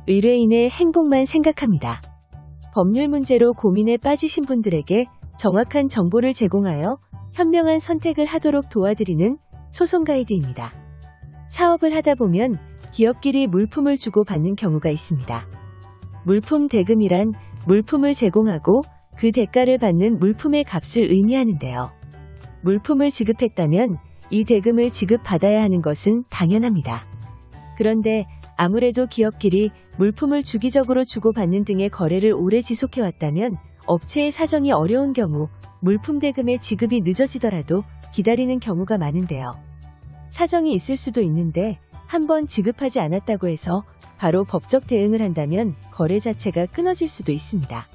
의뢰인의 행복만 생각합니다. 법률 문제로 고민에 빠지신 분들에게 정확한 정보를 제공하여 현명한 선택을 하도록 도와드리는 소송 가이드입니다. 사업을 하다 보면 기업끼리 물품을 주고받는 경우가 있습니다. 물품 대금이란 물품을 제공하고 그 대가를 받는 물품의 값을 의미하는데요. 물품을 지급했다면 이 대금을 지급받아야 하는 것은 당연합니다. 그런데 아무래도 기업끼리 물품을 주기적으로 주고받는 등의 거래를 오래 지속해왔다면 업체의 사정이 어려운 경우 물품 대금의 지급이 늦어지더라도 기다리는 경우가 많은데요. 사정이 있을 수도 있는데 한번 지급하지 않았다고 해서 바로 법적 대응을 한다면 거래 자체가 끊어질 수도 있습니다.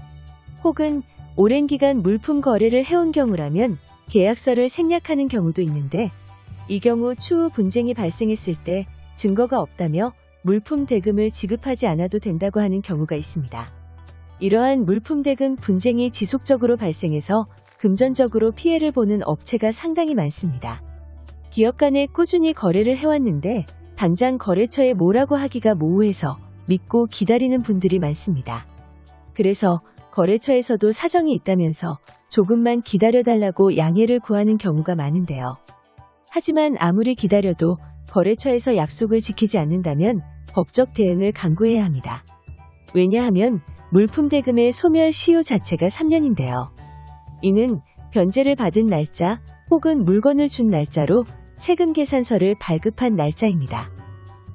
혹은 오랜 기간 물품 거래를 해온 경우라면 계약서를 생략하는 경우도 있는데 이 경우 추후 분쟁이 발생했을 때 증거가 없다며 물품 대금을 지급하지 않아도 된다고 하는 경우가 있습니다. 이러한 물품 대금 분쟁이 지속적으로 발생해서 금전적으로 피해를 보는 업체가 상당히 많습니다. 기업 간에 꾸준히 거래를 해왔는데 당장 거래처에 뭐라고 하기가 모호해서 믿고 기다리는 분들이 많습니다. 그래서 거래처에서도 사정이 있다면서 조금만 기다려달라고 양해를 구하는 경우가 많은데요. 하지만 아무리 기다려도 거래처에서 약속을 지키지 않는다면 법적 대응을 강구해야 합니다. 왜냐하면 물품 대금의 소멸 시효 자체가 3년인데요. 이는 변제를 받은 날짜 혹은 물건을 준 날짜로 세금 계산서를 발급한 날짜입니다.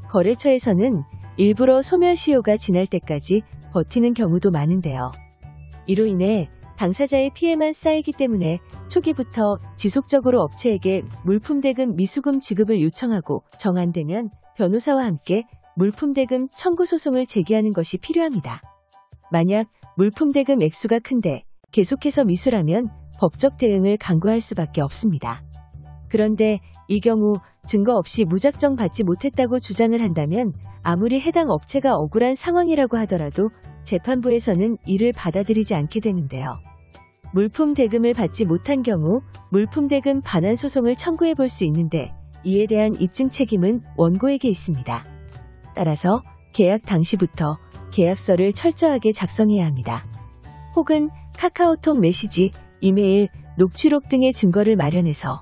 거래처에서는 일부러 소멸 시효가 지날 때까지 버티는 경우도 많은데요. 이로 인해 당사자의 피해만 쌓이기 때문에 초기부터 지속적으로 업체에게 물품 대금 미수금 지급을 요청하고 정 안 되면 변호사와 함께 물품 대금 청구 소송을 제기하는 것이 필요합니다. 만약 물품 대금 액수가 큰데 계속해서 미수라면 법적 대응을 강구할 수밖에 없습니다. 그런데 이 경우 증거 없이 무작정 받지 못했다고 주장을 한다면 아무리 해당 업체가 억울한 상황이라고 하더라도 재판부에서는 이를 받아들이지 않게 되는데요. 물품 대금을 받지 못한 경우 물품 대금 반환 소송을 청구해 볼 수 있는데 이에 대한 입증 책임은 원고에게 있습니다. 따라서 계약 당시부터 계약서를 철저하게 작성해야 합니다. 혹은 카카오톡 메시지, 이메일, 녹취록 등의 증거를 마련해서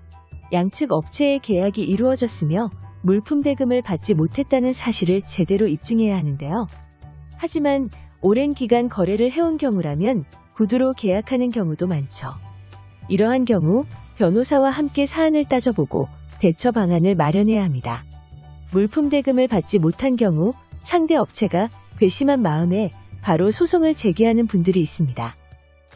양측 업체의 계약이 이루어졌으며 물품 대금을 받지 못했다는 사실을 제대로 입증해야 하는데요. 하지만 오랜 기간 거래를 해온 경우라면 구두로 계약하는 경우도 많죠. 이러한 경우 변호사와 함께 사안을 따져보고 대처 방안을 마련해야 합니다. 물품 대금을 받지 못한 경우 상대 업체가 괘씸한 마음에 바로 소송을 제기하는 분들이 있습니다.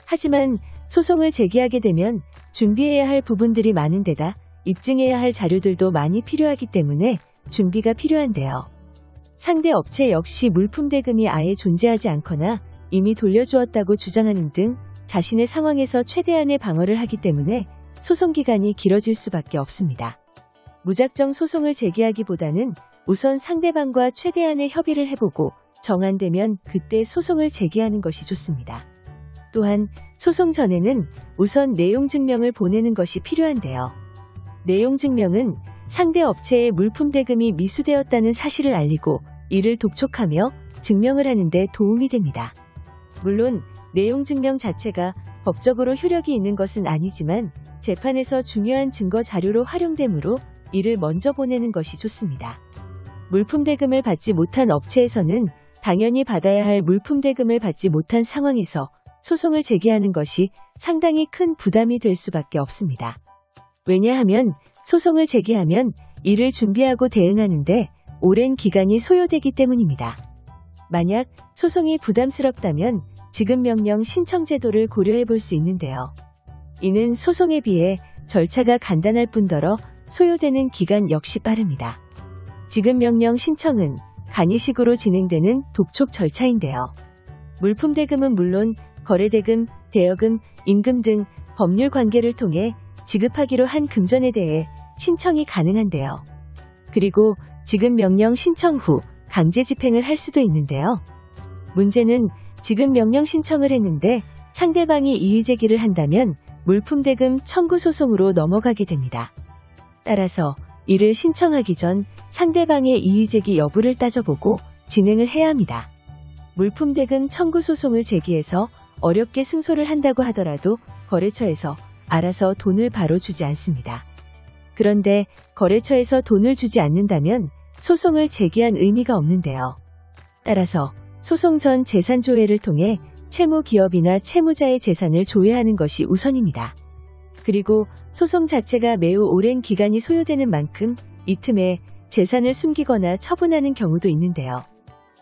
하지만 소송을 제기하게 되면 준비해야 할 부분들이 많은 데다 입증해야 할 자료들도 많이 필요하기 때문에 준비가 필요한데요. 상대 업체 역시 물품 대금이 아예 존재하지 않거나 이미 돌려주었다고 주장하는 등 자신의 상황에서 최대한의 방어를 하기 때문에 소송 기간이 길어질 수밖에 없습니다. 무작정 소송을 제기하기보다는 우선 상대방과 최대한의 협의를 해보고 정 안 되면 그때 소송을 제기하는 것이 좋습니다. 또한 소송 전에는 우선 내용 증명을 보내는 것이 필요한데요. 내용 증명은 상대 업체의 물품 대금이 미수되었다는 사실을 알리고 이를 독촉하며 증명을 하는 데 도움이 됩니다. 물론 내용 증명 자체가 법적으로 효력이 있는 것은 아니지만 재판에서 중요한 증거 자료로 활용되므로 이를 먼저 보내는 것이 좋습니다. 물품 대금을 받지 못한 업체에서는 당연히 받아야 할 물품 대금을 받지 못한 상황에서 소송을 제기하는 것이 상당히 큰 부담이 될 수밖에 없습니다. 왜냐하면 소송을 제기하면 이를 준비하고 대응하는데 오랜 기간이 소요되기 때문입니다. 만약 소송이 부담스럽다면 지급명령 신청 제도를 고려해 볼 수 있는데요. 이는 소송에 비해 절차가 간단할 뿐더러 소요되는 기간 역시 빠릅니다. 지급명령 신청은 간이식으로 진행되는 독촉 절차인데요. 물품 대금은 물론 거래대금, 대여금, 임금 등 법률 관계를 통해 지급하기로 한 금전에 대해 신청이 가능한데요. 그리고 지급명령 신청 후 강제 집행을 할 수도 있는데요. 문제는 지급명령 신청을 했는데 상대방이 이의제기를 한다면 물품 대금 청구 소송으로 넘어가게 됩니다. 따라서 이를 신청하기 전 상대방의 이의제기 여부를 따져보고 진행을 해야 합니다. 물품 대금 청구 소송을 제기해서 어렵게 승소를 한다고 하더라도 거래처에서 알아서 돈을 바로 주지 않습니다. 그런데 거래처에서 돈을 주지 않는다면 소송을 제기한 의미가 없는데요. 따라서 소송 전 재산 조회를 통해 채무 기업이나 채무자의 재산을 조회하는 것이 우선입니다. 그리고 소송 자체가 매우 오랜 기간이 소요되는 만큼 이 틈에 재산을 숨기거나 처분하는 경우도 있는데요.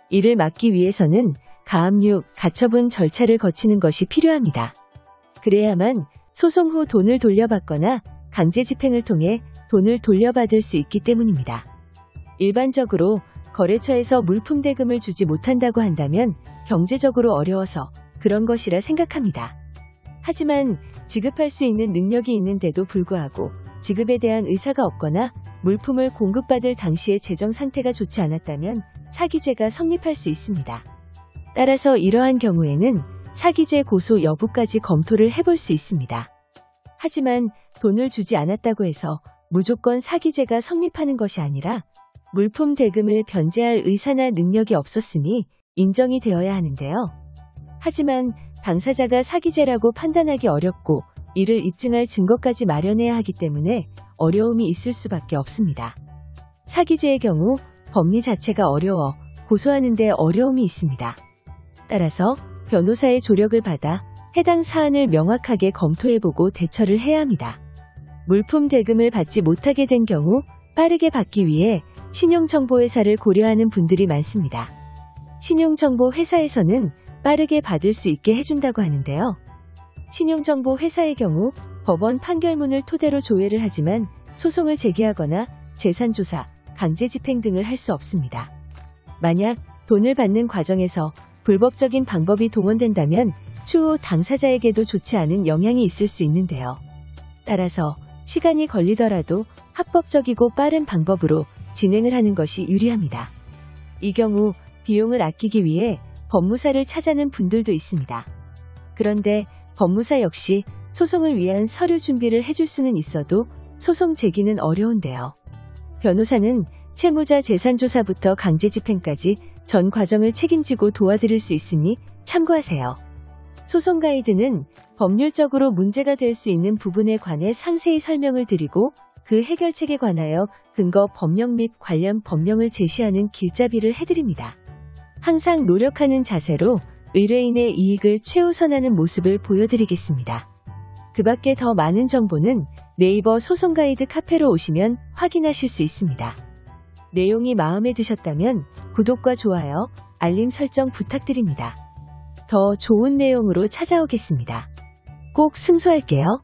이를 막기 위해서는 가압류, 가처분 절차를 거치는 것이 필요합니다. 그래야만 소송 후 돈을 돌려받거나 강제 집행을 통해 돈을 돌려받을 수 있기 때문입니다. 일반적으로 거래처에서 물품 대금을 주지 못한다고 한다면 경제적으로 어려워서 그런 것이라 생각합니다. 하지만 지급할 수 있는 능력이 있는데도 불구하고 지급에 대한 의사가 없거나 물품을 공급받을 당시의 재정 상태가 좋지 않았다면 사기죄가 성립할 수 있습니다. 따라서 이러한 경우에는 사기죄 고소 여부까지 검토를 해볼 수 있습니다. 하지만 돈을 주지 않았다고 해서 무조건 사기죄가 성립하는 것이 아니라 물품 대금을 변제할 의사나 능력이 없었으니 인정이 되어야 하는데요. 하지만 당사자가 사기죄라고 판단하기 어렵고 이를 입증할 증거까지 마련해야 하기 때문에 어려움이 있을 수밖에 없습니다. 사기죄의 경우 법리 자체가 어려워 고소하는 데 어려움이 있습니다. 따라서 변호사의 조력을 받아 해당 사안을 명확하게 검토해보고 대처를 해야 합니다. 물품 대금을 받지 못하게 된 경우 빠르게 받기 위해 신용정보회사를 고려하는 분들이 많습니다. 신용정보회사에서는 빠르게 받을 수 있게 해준다고 하는데요. 신용정보회사의 경우 법원 판결문을 토대로 조회를 하지만 소송을 제기하거나 재산조사, 강제집행 등을 할 수 없습니다. 만약 돈을 받는 과정에서 불법적인 방법이 동원된다면 추후 당사자에게도 좋지 않은 영향이 있을 수 있는데요. 따라서 시간이 걸리더라도 합법적이고 빠른 방법으로 진행을 하는 것이 유리합니다. 이 경우 비용을 아끼기 위해 법무사를 찾아는 분들도 있습니다. 그런데 법무사 역시 소송을 위한 서류 준비를 해줄 수는 있어도 소송 제기는 어려운데요. 변호사는 채무자 재산조사부터 강제집행까지 전 과정을 책임지고 도와드릴 수 있으니 참고하세요. 소송 가이드는 법률적으로 문제가 될 수 있는 부분에 관해 상세히 설명을 드리고 그 해결책에 관하여 근거 법령 및 관련 법령을 제시하는 길잡이를 해드립니다. 항상 노력하는 자세로 의뢰인의 이익을 최우선하는 모습을 보여드리겠습니다. 그 밖에 더 많은 정보는 네이버 소송 가이드 카페로 오시면 확인하실 수 있습니다. 내용이 마음에 드셨다면 구독과 좋아요, 알림 설정 부탁드립니다. 더 좋은 내용으로 찾아오겠습니다. 꼭 승소할게요.